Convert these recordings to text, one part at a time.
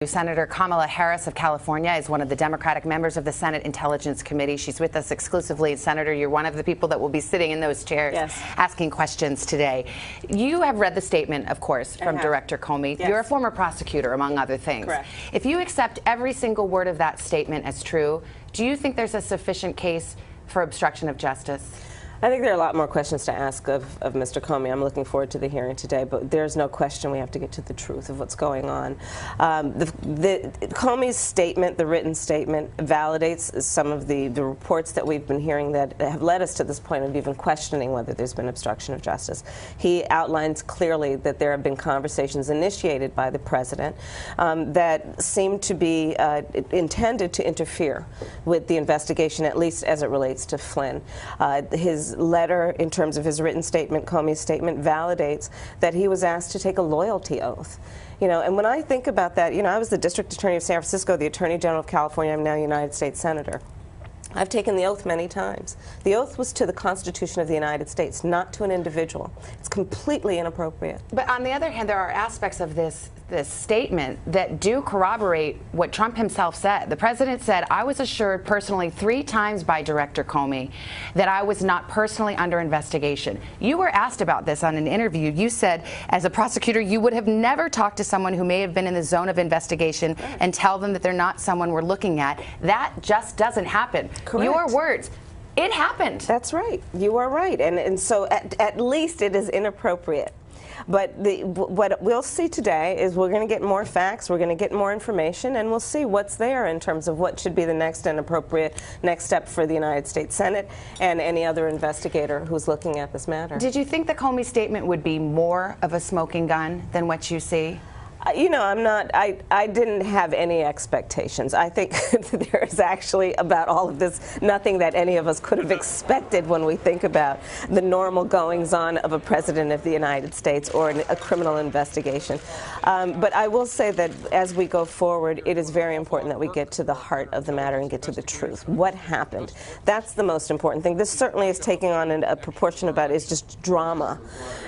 Senator Kamala Harris of California is one of the Democratic members of the Senate Intelligence Committee. She's with us exclusively. Senator, you're one of the people that will be sitting in those chairs asking questions today. You have read the statement, of course, from Director Comey. You're a former prosecutor, among other things. Correct. If you accept every single word of that statement as true, do you think there's a sufficient case for obstruction of justice? I think there are a lot more questions to ask of Mr. Comey. I'm looking forward to the hearing today, but there's no question we have to get to the truth of what's going on. Comey's statement, the written statement, validates some of the reports that we've been hearing that have led us to this point of even questioning whether there's been obstruction of justice. He outlines clearly that there have been conversations initiated by the president that seem to be intended to interfere with the investigation, at least as it relates to Flynn. His letter, in terms of his written statement, Comey's statement, validates that he was asked to take a loyalty oath. You know, and when I think about that, you know, I was the District Attorney of San Francisco, the Attorney General of California. I'm now a United States Senator. I've taken the oath many times. The oath was to the Constitution of the United States, not to an individual. It's completely inappropriate. But on the other hand, there are aspects of this statement that do corroborate what Trump himself said. The president said, I was assured personally 3 times by Director Comey that I was not personally under investigation. You were asked about this on an interview. You said, as a prosecutor, you would have never talked to someone who may have been in the zone of investigation and tell them that they're not someone we're looking at. That just doesn't happen. Correct. Your words. It happened. That's right. You are right. And so at least it is inappropriate. But what we'll see today is we're going to get more facts, we're going to get more information, and we'll see what's there in terms of what should be the next and appropriate next step for the United States Senate and any other investigator who's looking at this matter. Did you think the Comey statement would be more of a smoking gun than what you see? You know, I didn't have any expectations. I think there is actually, about all of this, nothing that any of us could have expected when we think about the normal goings-on of a president of the United States or a criminal investigation. But I will say that as we go forward, it is very important that we get to the heart of the matter and get to the truth. What happened? That's the most important thing. This certainly is taking on a proportion about is just drama.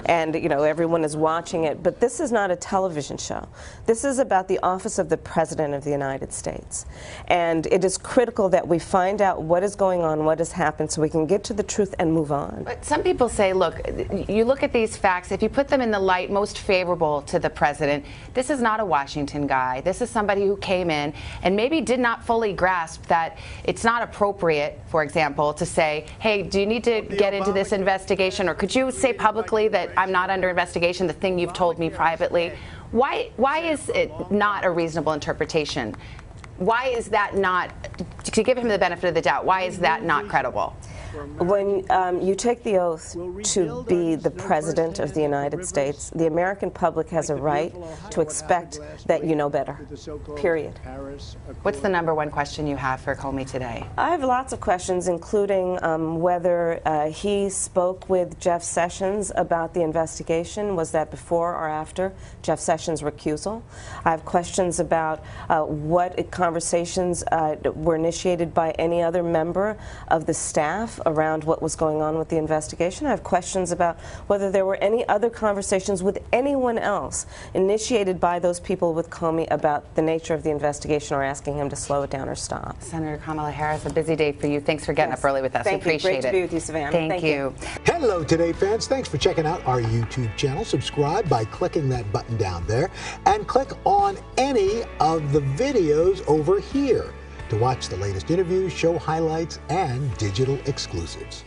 And, you know, everyone is watching it. But this is not a television show. This is about the office of the President of the United States. And it is critical that we find out what is going on, what has happened, so we can get to the truth and move on. But some people say, look, you look at these facts, if you put them in the light most favorable to the President, this is not a Washington guy. This is somebody who came in and maybe did not fully grasp that it's not appropriate, for example, to say, hey, do you need to get into this investigation? Or could you say publicly that I'm not under investigation, the thing you've told me privately? Why is it not a reasonable interpretation? Why is that not, to give him the benefit of the doubt, why is that not credible? When you take the oath to be the President of the United States, the American public has a right to expect that you know better, period. What's the #1 question you have for Comey today? I have lots of questions, including whether he spoke with Jeff Sessions about the investigation. Was that before or after Jeff Sessions' recusal? I have questions about what conversations were initiated by any other member of the staff around what was going on with the investigation. I have questions about whether there were any other conversations with anyone else initiated by those people with Comey about the nature of the investigation or asking him to slow it down or stop. Senator Kamala Harris, a busy day for you. Thanks for getting up early with us. Thank we appreciate you. Great to be with you, Savannah. Thank you. Hello, Today fans. Thanks for checking out our YouTube channel. Subscribe by clicking that button down there and click on any of the videos over here to watch the latest interviews, show highlights, and digital exclusives.